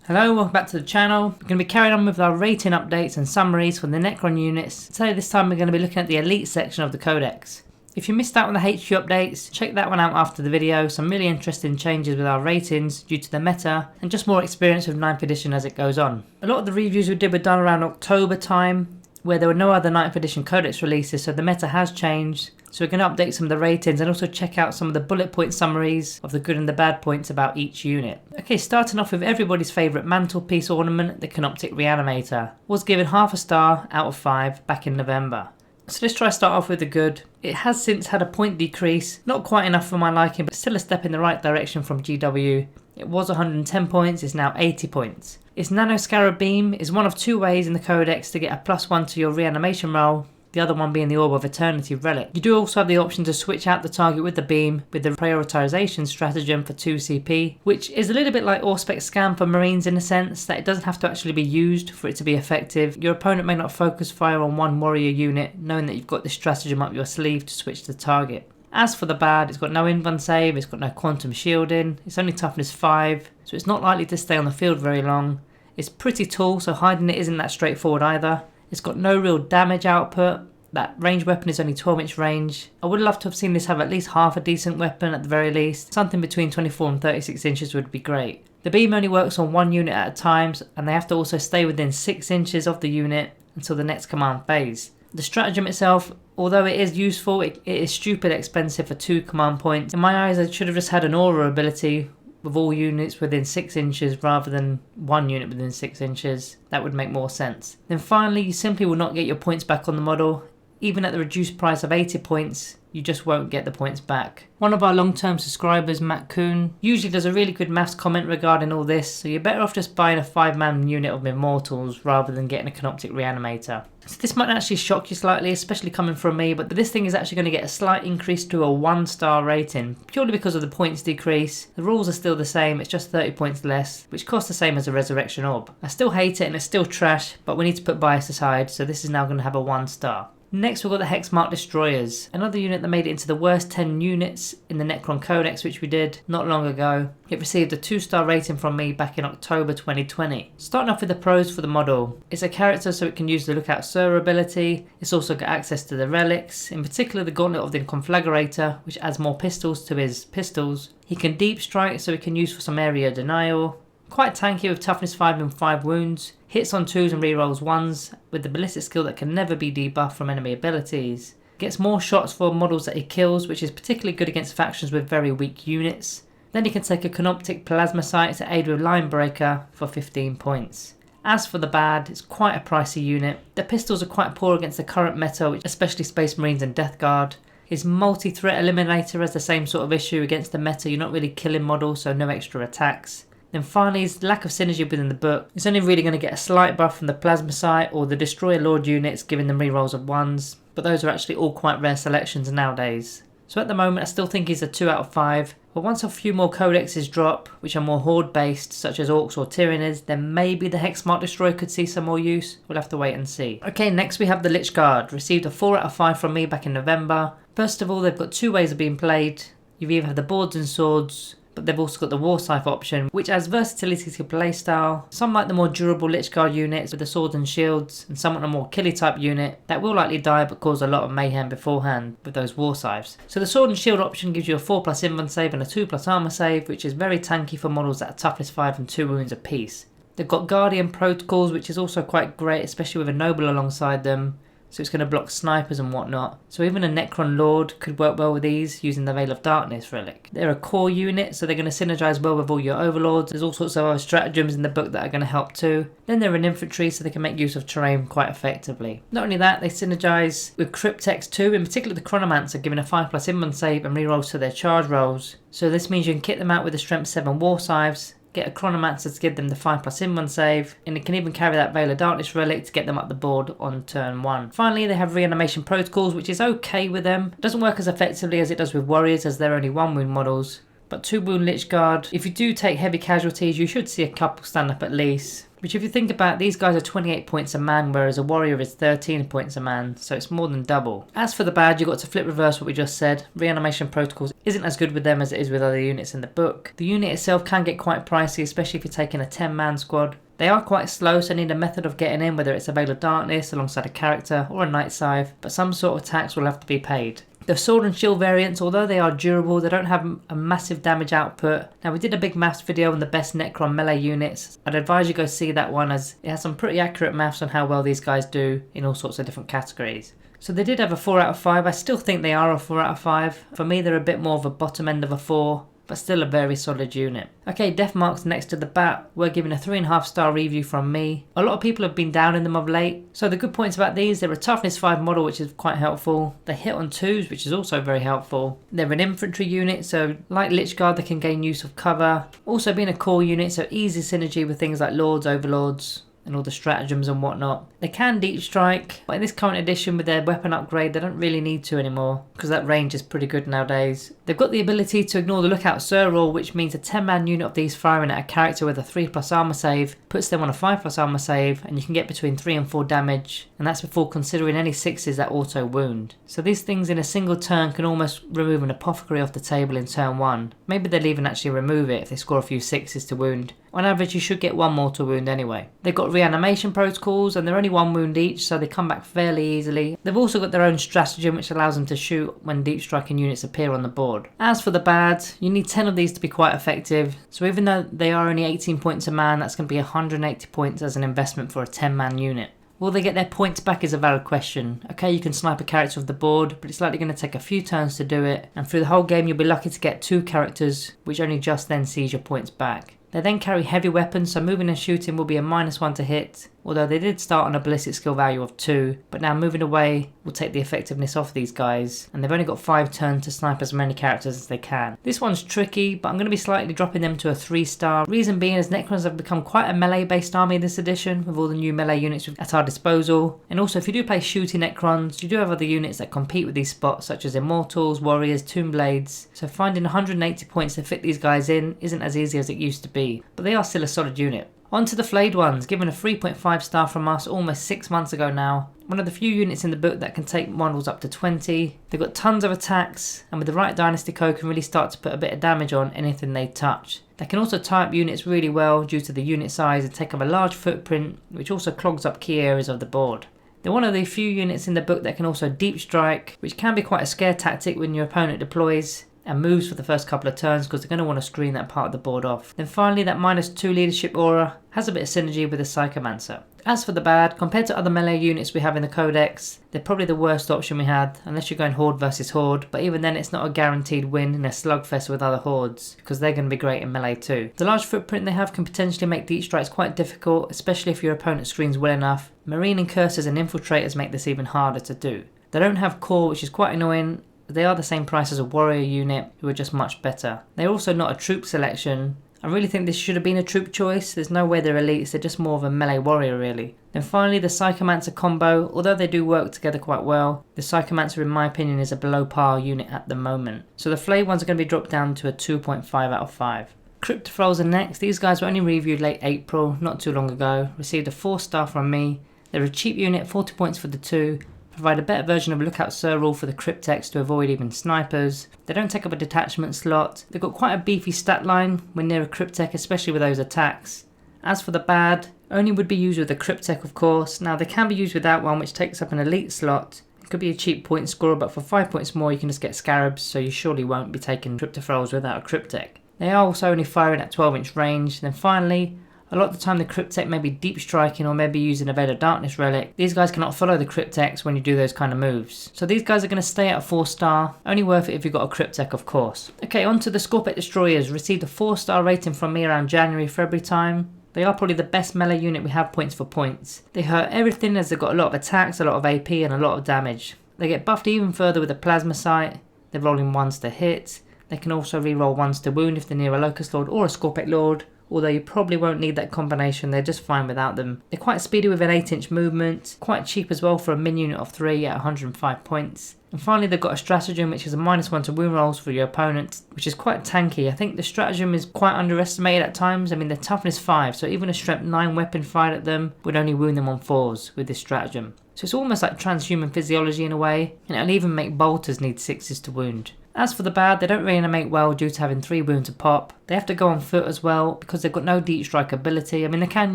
Hello, welcome back to the channel. We're going to be carrying on with our rating updates and summaries for the Necron units. So this time we're going to be looking at the elite section of the codex. If you missed out on the HQ updates, check that one out after the video. Some really interesting changes with our ratings due to the meta and just more experience with 9th edition as it goes on. A lot of the reviews we did were done around October time, where there were no other 9th edition codex releases, so the meta has changed. So we're going to update some of the ratings and also check out some of the bullet point summaries of the good and the bad points about each unit. Okay, starting off with everybody's favourite mantelpiece ornament, the Canoptek Reanimator. Was given half a star out of 5 back in November. So let's try to start off with the good. It has since had a point decrease, not quite enough for my liking, but still a step in the right direction from GW. It was 110 points, it's now 80 points. Its Nano Scarab Beam is one of two ways in the codex to get a +1 to your reanimation roll, the other one being the Orb of Eternity relic. You do also have the option to switch out the target with the beam with the prioritization stratagem for 2 CP, which is a little bit like Auspex Scan for Marines in the sense that it doesn't have to actually be used for it to be effective. Your opponent may not focus fire on one warrior unit, knowing that you've got this stratagem up your sleeve to switch the target. As for the bad, it's got no invuln save, it's got no quantum shielding, it's only toughness 5, so it's not likely to stay on the field very long. It's pretty tall, so hiding it isn't that straightforward either. It's got no real damage output. That ranged weapon is only 12-inch range. I would love to have seen this have at least half a decent weapon at the very least. Something between 24 and 36 inches would be great. The beam only works on one unit at a time, and they have to also stay within 6 inches of the unit until the next command phase. The stratagem itself, although it is useful, it is stupid expensive for 2 command points. In my eyes, I should have just had an aura ability with all units within 6 inches rather than one unit within 6 inches. That would make more sense. Then finally, you simply will not get your points back on the model. Even at the reduced price of 80 points, you just won't get the points back. One of our long-term subscribers, Matt Kuhn, usually does a really good maths comment regarding all this, so you're better off just buying a 5-man unit of Immortals rather than getting a Canoptek Reanimator. So this might actually shock you slightly, especially coming from me, but this thing is actually going to get a slight increase to a 1-star rating, purely because of the points decrease. The rules are still the same, it's just 30 points less, which costs the same as a Resurrection Orb. I still hate it and it's still trash, but we need to put bias aside, so this is now going to have a 1-star. Next we've got the Hexmark Destroyers, another unit that made it into the worst 10 units in the Necron Codex, which we did not long ago. It received a 2-star rating from me back in October 2020. Starting off with the pros for the model. It's a character so it can use the Lookout Sir ability. It's also got access to the relics, in particular the Gauntlet of the Conflagrator, which adds more pistols to his pistols. He can deep strike so he can use for some area denial. Quite tanky with toughness 5 and 5 wounds, hits on 2s and rerolls 1s, with the ballistic skill that can never be debuffed from enemy abilities. Gets more shots for models that he kills, which is particularly good against factions with very weak units. Then he can take a Canoptek Plasmacyte to aid with Line Breaker for 15 points. As for the bad, it's quite a pricey unit. The pistols are quite poor against the current meta, especially Space Marines and Deathguard. His multi-threat eliminator has the same sort of issue against the meta, you're not really killing models, so no extra attacks. Then finally, his lack of synergy within the book. It's only really going to get a slight buff from the Plasmacyte or the Destroyer Lord units, giving them rerolls of 1s, but those are actually all quite rare selections nowadays. So at the moment I still think he's a 2 out of 5, but once a few more codexes drop, which are more horde based, such as Orcs or Tyranids, then maybe the Hexmark Destroyer could see some more use. We'll have to wait and see. Okay, next we have the Lychguard. Received a 4 out of 5 from me back in November. First of all, they've got 2 ways of being played. You either have the boards and swords, but they've also got the War Scythe option, which adds versatility to playstyle. Some like the more durable Lychguard units with the swords and shields, and some want a more killy type unit that will likely die but cause a lot of mayhem beforehand with those War Scythes. So the sword and shield option gives you a 4+ invuln save and a 2+ armor save, which is very tanky for models that are toughness 5 and 2 wounds apiece. They've got Guardian protocols, which is also quite great, especially with a noble alongside them. So it's going to block snipers and whatnot. So even a Necron Lord could work well with these using the Veil of Darkness relic. They're a core unit, so they're going to synergize well with all your overlords. There's all sorts of other stratagems in the book that are going to help too. Then they're an infantry, so they can make use of terrain quite effectively. Not only that, they synergize with Cryptex too. In particular, the Chronomancer, giving a 5+ invuln save and rerolls to their charge rolls. So this means you can kit them out with the Strength 7 War Scythes, get a Chronomancer to give them the 5+ invuln save, and it can even carry that Veil of Darkness relic to get them up the board on turn 1. Finally, they have reanimation protocols, which is okay with them. It doesn't work as effectively as it does with warriors, as they're only 1 wound models, But 2 wound Lychguard. If you do take heavy casualties, you should see a couple stand up at least. Which if you think about it, these guys are 28 points a man, whereas a warrior is 13 points a man, so it's more than double. As for the bad, you've got to flip reverse what we just said. Reanimation protocols isn't as good with them as it is with other units in the book. The unit itself can get quite pricey, especially if you're taking a 10-man squad. They are quite slow, so need a method of getting in, whether it's a Veil of Darkness alongside a character or a Night Scythe, but some sort of tax will have to be paid. The sword and shield variants, although they are durable, they don't have a massive damage output. Now we did a big maths video on the best Necron melee units. I'd advise you go see that one as it has some pretty accurate maths on how well these guys do in all sorts of different categories. So they did have a 4 out of 5, I still think they are a 4 out of 5. For me they're a bit more of a bottom end of a 4. But still a very solid unit. Okay, Deathmarks next to the bat. We're giving a 3.5 star review from me. A lot of people have been down in them of late. So the good points about these, they're a toughness 5 model, which is quite helpful. They hit on 2s, which is also very helpful. They're an infantry unit, so like Lychguard, they can gain use of cover. Also being a core unit, so easy synergy with things like Lords, Overlords, and all the stratagems and whatnot. They can deep strike, but in this current edition with their weapon upgrade they don't really need to anymore because that range is pretty good nowadays. They've got the ability to ignore the lookout sir rule, which means a 10-man unit of these firing at a character with a 3+ armor save puts them on a 5+ armor save, and you can get between 3 and 4 damage, and that's before considering any 6s that auto wound. So these things in a single turn can almost remove an apothecary off the table in turn 1. Maybe they'll even actually remove it if they score a few 6s to wound. On average you should get 1 mortal wound anyway. They've got reanimation protocols and they're only 1 wound each, so they come back fairly easily. They've also got their own stratagem which allows them to shoot when deep striking units appear on the board. As for the bad, you need 10 of these to be quite effective, so even though they are only 18 points a man, that's going to be 180 points as an investment for a 10-man unit. Will they get their points back is a valid question. Okay, you can snipe a character off the board, but it's likely going to take a few turns to do it, and through the whole game you'll be lucky to get 2 characters, which only just then sees your points back. They then carry heavy weapons, so moving and shooting will be a -1 to hit, although they did start on a ballistic skill value of 2, but now moving away will take the effectiveness off these guys, and they've only got 5 turns to snipe as many characters as they can. This one's tricky, but I'm going to be slightly dropping them to a 3 star, reason being as Necrons have become quite a melee based army this edition, with all the new melee units at our disposal, and also if you do play shooting Necrons, you do have other units that compete with these spots, such as Immortals, Warriors, Tombblades, so finding 180 points to fit these guys in isn't as easy as it used to be, but they are still a solid unit. On to the Flayed Ones, given a 3.5 star from us almost 6 months ago now. One of the few units in the book that can take models up to 20. They've got tons of attacks, and with the right dynasty code can really start to put a bit of damage on anything they touch. They can also tie up units really well due to the unit size and take up a large footprint, which also clogs up key areas of the board. They're one of the few units in the book that can also deep strike, which can be quite a scare tactic when your opponent deploys and moves for the first couple of turns because they're going to want to screen that part of the board off. Then finally that -2 leadership aura has a bit of synergy with the Psychomancer. As for the bad, compared to other melee units we have in the codex, they're probably the worst option we had, unless you're going horde versus horde, but even then it's not a guaranteed win in a slugfest with other hordes, because they're going to be great in melee too. The large footprint they have can potentially make deep strikes quite difficult, especially if your opponent screens well enough. Marine Incursors and Infiltrators make this even harder to do. They don't have core, which is quite annoying. They are the same price as a warrior unit, who are just much better. They're also not a troop selection. I really think this should have been a troop choice. There's no way they're elites, they're just more of a melee warrior really. Then finally the Psychomancer combo, although they do work together quite well, the Psychomancer in my opinion is a below par unit at the moment. So the Flayed Ones are going to be dropped down to a 2.5 out of 5. Cryptothralls are next. These guys were only reviewed late April, not too long ago. Received a 4 star from me. They're a cheap unit, 40 points for the 2. Provide a better version of Lookout Sir rule for the Cryptex to avoid even snipers. They don't take up a detachment slot. They've got quite a beefy stat line when near a Cryptek, especially with those attacks. As for the bad, only would be used with a Cryptek of course. Now they can be used without one, which takes up an elite slot. It could be a cheap point scorer, but for 5 points more you can just get Scarabs, so you surely won't be taking Cryptothralls without a Cryptek. They are also only firing at 12-inch range. Then finally, a lot of the time the Cryptek may be deep striking or maybe using a Veil of Darkness relic. These guys cannot follow the Cryptex when you do those kind of moves. So these guys are going to stay at a 4 star, only worth it if you've got a Cryptek of course. Okay, on to the Skorpekh Destroyers. Received a 4 star rating from me around January, February time. They are probably the best melee unit we have points for points. They hurt everything as they've got a lot of attacks, a lot of AP and a lot of damage. They get buffed even further with a Plasmacyte. They're rolling 1s to hit. They can also reroll 1s to wound if they're near a Locust Lord or a Skorpekh Lord. Although you probably won't need that combination, they're just fine without them. They're quite speedy with an 8-inch movement, quite cheap as well for a min unit of 3 at 105 points. And And finally they've got a stratagem which is a -1 to wound rolls for your opponent, which is quite tanky. I think the stratagem is quite underestimated at times. I mean, they're toughness 5, so even a strength 9 weapon fired at them would only wound them on 4s with this stratagem. So it's almost like transhuman physiology in a way, and it'll even make bolters need 6s to wound. As for the bad, they don't reanimate well due to having 3 wounds a pop. They have to go on foot as well because they've got no deep strike ability. I mean, they can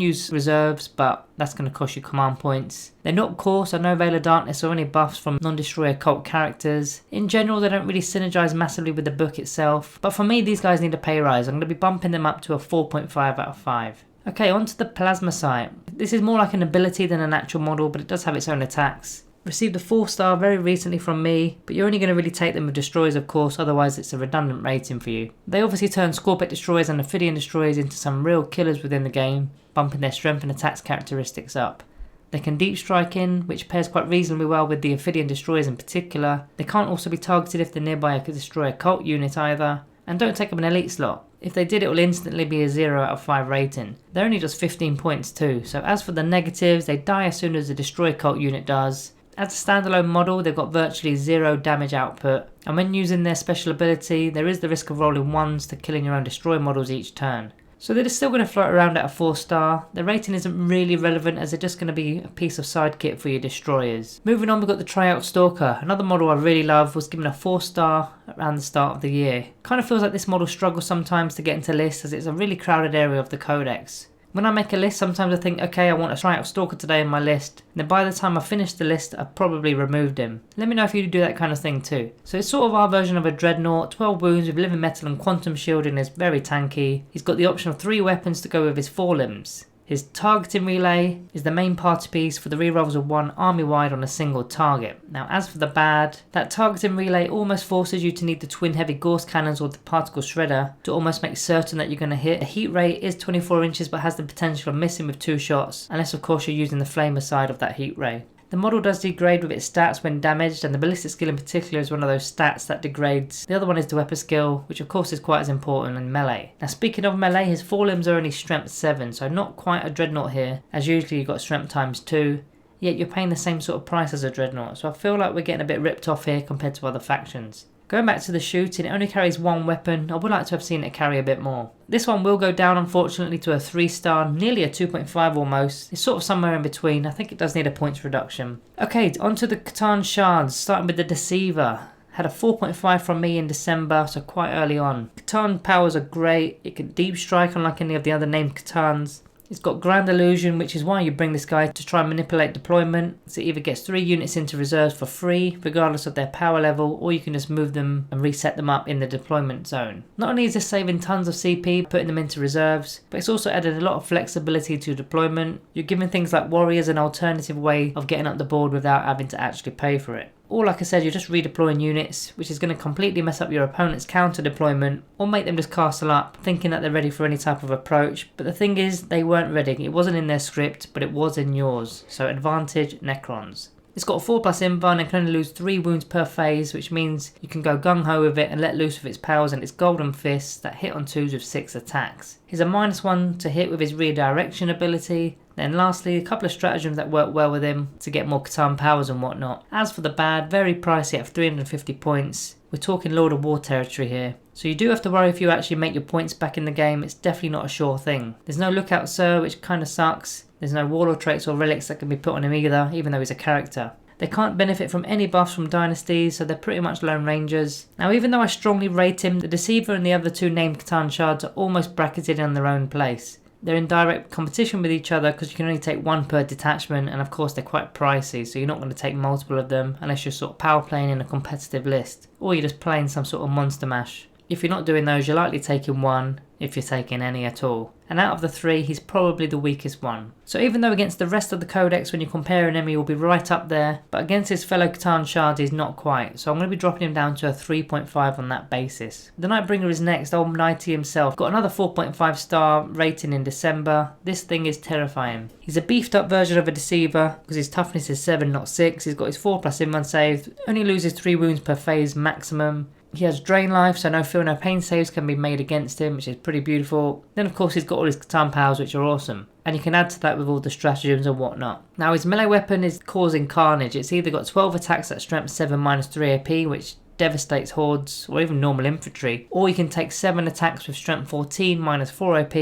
use reserves, but that's going to cost you command points. They're not core, so no Veil of Darkness or any buffs from non-destroyer cult characters. In general, they don't really synergize massively with the book itself, but for me, these guys need a pay rise. I'm going to be bumping them up to a 4.5 out of 5. Okay, on to the Plasmacyte. This is more like an ability than an actual model, but it does have its own attacks. Received a 4-star very recently from me, but you're only going to really take them with destroyers of course, otherwise it's a redundant rating for you. They obviously turn Skorpekh Destroyers and Ophidian Destroyers into some real killers within the game, bumping their strength and attacks characteristics up. They can deep strike in, which pairs quite reasonably well with the Ophidian Destroyers in particular. They can't also be targeted if they're nearby a destroyer cult unit either, and don't take up an elite slot. If they did, it will instantly be a 0 out of 5 rating. They're only just 15 points too, so as for the negatives, they die as soon as the destroyer cult unit does. As a standalone model, they've got virtually 0 damage output, and when using their special ability, there is the risk of rolling 1s to killing your own destroyer models each turn. So they're still going to float around at a 4-star. Their rating isn't really relevant as they're just going to be a piece of side kit for your destroyers. Moving on, we've got the Triarch Stalker. Another model I really love, was given a 4-star around the start of the year. Kind of feels like this model struggles sometimes to get into lists as it's a really crowded area of the codex. When I make a list, sometimes I think, okay, I want a Triarch Stalker today in my list, and then by the time I finish the list, I've probably removed him. Let me know if you do that kind of thing too. So it's sort of our version of a Dreadnought, 12 wounds with living metal and quantum shield, and is very tanky. He's got the option of 3 weapons to go with his forelimbs. His targeting relay is the main party piece for the rerolls of 1 army-wide on a single target. Now as for the bad, that targeting relay almost forces you to need the twin heavy Gauss cannons or the particle shredder to almost make certain that you're going to hit. The heat rate is 24 inches but has the potential of missing with 2 shots, unless of course you're using the flamer side of that heat ray. The model does degrade with its stats when damaged, and the ballistic skill in particular is one of those stats that degrades. The other one is the weapon skill, which of course is quite as important in melee. Now speaking of melee, his forelimbs are only strength 7, so not quite a Dreadnought here, as usually you've got strength times 2, yet you're paying the same sort of price as a Dreadnought, so I feel like we're getting a bit ripped off here compared to other factions. Going back to the shooting, it only carries 1 weapon. I would like to have seen it carry a bit more. This one will go down unfortunately to a 3-star, nearly a 2.5 almost. It's sort of somewhere in between. I think it does need a points reduction. Okay, onto the C'tan shards, starting with the Deceiver. Had a 4.5 from me in December, so quite early on. C'tan powers are great. It can deep strike unlike any of the other named C'tans. It's got Grand Illusion, which is why you bring this guy to try and manipulate deployment. So it either gets 3 units into reserves for free, regardless of their power level, or you can just move them and reset them up in the deployment zone. Not only is this saving tons of CP, putting them into reserves, but it's also added a lot of flexibility to deployment. You're giving things like warriors an alternative way of getting up the board without having to actually pay for it. Or like I said, you're just redeploying units, which is going to completely mess up your opponent's counter deployment, or make them just castle up, thinking that they're ready for any type of approach. But the thing is, they weren't ready. It wasn't in their script, but it was in yours. So advantage Necrons. It's got a 4+ invuln and can only lose 3 wounds per phase, which means you can go gung-ho with it and let loose with its powers and its golden fists that hit on 2s with 6 attacks. He's a -1 to hit with his redirection ability. Then lastly, a couple of stratagems that work well with him to get more C'tan powers and whatnot. As for the bad, very pricey at 350 points. We're talking Lord of War territory here. So you do have to worry if you actually make your points back in the game. It's definitely not a sure thing. There's no Lookout Sir, which kind of sucks. There's no warlord traits or relics that can be put on him either, even though he's a character. They can't benefit from any buffs from dynasties, so they're pretty much lone rangers. Now even though I strongly rate him, the Deceiver and the other 2 named C'tan shards are almost bracketed in their own place. They're in direct competition with each other because you can only take 1 per detachment, and of course they're quite pricey, so you're not going to take multiple of them unless you're sort of power playing in a competitive list, or you're just playing some sort of monster mash. If you're not doing those, you're likely taking 1, if you're taking any at all. And out of the 3, he's probably the weakest one. So even though against the rest of the codex when you're comparing him he will be right up there, but against his fellow C'tan shards he's not quite, so I'm going to be dropping him down to a 3.5 on that basis. The Nightbringer is next, old Nighty himself. Got another 4.5 star rating in December. This thing is terrifying. He's a beefed up version of a Deceiver because his toughness is 7 not 6, he's got his 4+ invuln save, only loses 3 wounds per phase maximum. He has Drain Life, so no feel no pain saves can be made against him, which is pretty beautiful. Then of course he's got all his C'tan powers, which are awesome. and you can add to that with all the stratagems and whatnot. Now his melee weapon is causing carnage. It's either got 12 attacks at strength 7 minus 3 AP, which devastates hordes or even normal infantry, or you can take 7 attacks with strength 14 minus 4 AP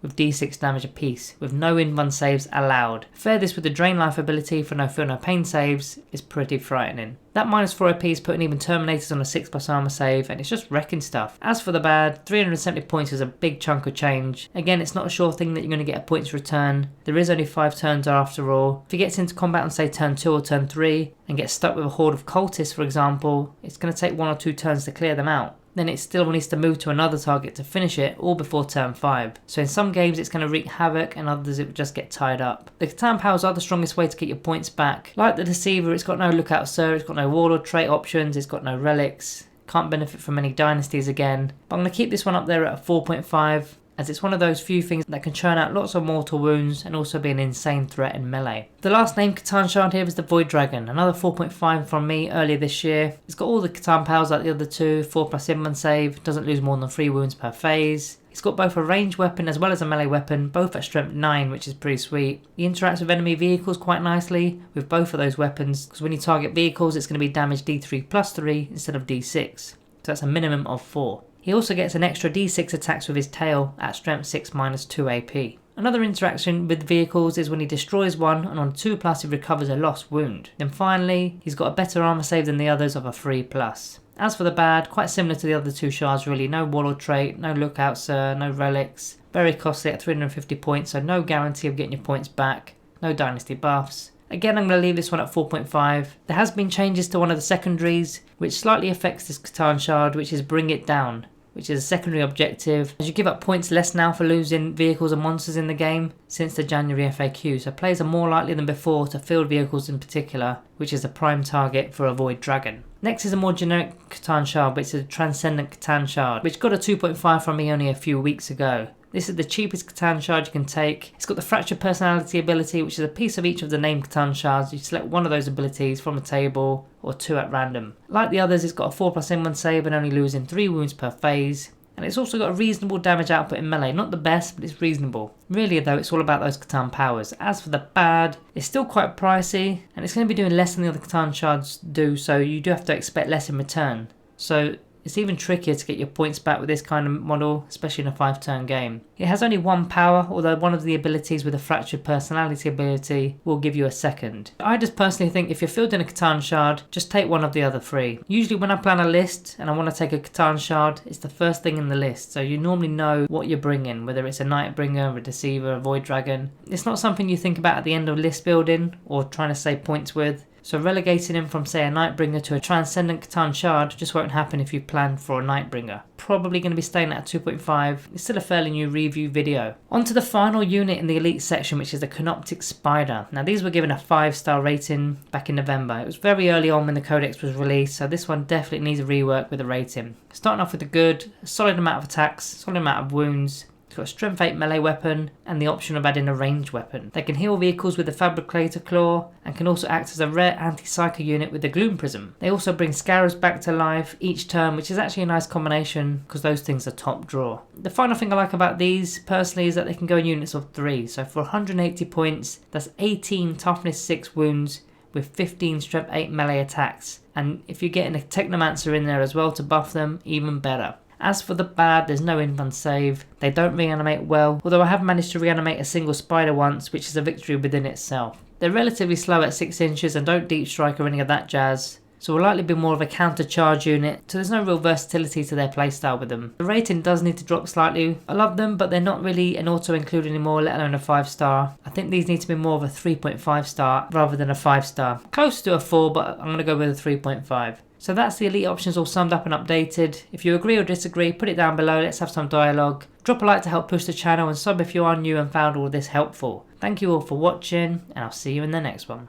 with d6 damage apiece, with no invuln saves allowed. Pair this with the Drain Life ability for no feel no pain saves is pretty frightening. That minus 4 AP is putting even Terminators on a 6+ armor save, and it's just wrecking stuff. As for the bad, 370 points is a big chunk of change. Again, it's not a sure thing that you're going to get a points return. There is only 5 turns after all. If he gets into combat on say turn 2 or turn 3 and gets stuck with a horde of cultists for example, it's going to take 1 or 2 turns to clear them out. Then it still needs to move to another target to finish it, all before turn 5. So in some games it's going to wreak havoc, and others it will just get tied up. The C'tan powers are the strongest way to get your points back. Like the Deceiver, it's got no Lookout Sir, it's got no Warlord trait options, it's got no relics, can't benefit from any dynasties again. But I'm going to keep this one up there at a 4.5. as it's one of those few things that can churn out lots of mortal wounds and also be an insane threat in melee. The last named C'tan shard here is the Void Dragon, another 4.5 from me earlier this year. It's got all the C'tan powers like the other two, 4+ invuln save, doesn't lose more than 3 wounds per phase. It's got both a ranged weapon as well as a melee weapon, both at strength 9, which is pretty sweet. He interacts with enemy vehicles quite nicely with both of those weapons, because when you target vehicles it's going to be damage d3 plus 3 instead of d6, so that's a minimum of 4. He also gets an extra d6 attacks with his tail at strength 6 minus 2 AP. Another interaction with vehicles is when he destroys one, and on 2+ he recovers a lost wound. Then finally, he's got a better armor save than the others of a 3+. As for the bad, quite similar to the other two shards really, no Warlord trait, no Lookout Sir, no relics, very costly at 350 points, so no guarantee of getting your points back, no dynasty buffs. Again, I'm going to leave this one at 4.5. There has been changes to one of the secondaries, which slightly affects this C'tan shard, which is Bring It Down, which is a secondary objective, as you give up points less now for losing vehicles and monsters in the game since the January FAQ, so players are more likely than before to field vehicles in particular, which is a prime target for a Void Dragon. Next is a more generic C'tan shard, which is a Transcendent C'tan shard, which got a 2.5 from me only a few weeks ago. This is the cheapest C'tan shard you can take. It's got the Fractured Personality ability, which is a piece of each of the named C'tan shards. You select one of those abilities from a table, or 2 at random. Like the others, it's got a 4+ invuln save and only losing 3 wounds per phase. And it's also got a reasonable damage output in melee. Not the best, but it's reasonable. Really though, it's all about those C'tan powers. As for the bad, it's still quite pricey, and it's going to be doing less than the other C'tan shards do, so you do have to expect less in return. So it's even trickier to get your points back with this kind of model, especially in a 5-turn game. It has only 1 power, although one of the abilities with a Fractured Personality ability will give you a second. I just personally think if you're fielding a C'tan shard, just take one of the other 3. Usually when I plan a list and I want to take a C'tan shard, it's the first thing in the list, so you normally know what you're bringing, whether it's a Nightbringer, a Deceiver, a Void Dragon. It's not something you think about at the end of list building or trying to save points with. So relegating him from say a Nightbringer to a Transcendent C'tan shard just won't happen if you plan for a Nightbringer. Probably going to be staying at 2.5. It's still a fairly new review video. On to the final unit in the elite section, which is the Canoptek Spyder. Now these were given a 5-star rating back in November. It was very early on when the codex was released, so this one definitely needs a rework with the rating. Starting off with the good, a solid amount of attacks, solid amount of wounds. It's got a strength 8 melee weapon and the option of adding a ranged weapon. They can heal vehicles with the Fabricator Claw and can also act as a rare anti-psycho unit with the Gloom Prism. They also bring Scarabs back to life each turn, which is actually a nice combination because those things are top draw. The final thing I like about these personally is that they can go in units of 3. So for 180 points, that's 18 toughness 6 wounds with 15 strength 8 melee attacks. And if you're getting a Technomancer in there as well to buff them, even better. As for the bad, there's no invuln save. They don't reanimate well, although I have managed to reanimate a single spider once, which is a victory within itself. They're relatively slow at 6 inches and don't deep strike or any of that jazz, so will likely be more of a counter charge unit, so there's no real versatility to their playstyle with them. The rating does need to drop slightly. I love them, but they're not really an auto include anymore, let alone a 5-star. I think these need to be more of a 3.5 star rather than a 5-star. Close to a 4, but I'm going to go with a 3.5. So that's the elite options all summed up and updated. If you agree or disagree, put it down below, let's have some dialogue. Drop a like to help push the channel and sub if you are new and found all this helpful. Thank you all for watching, and I'll see you in the next one.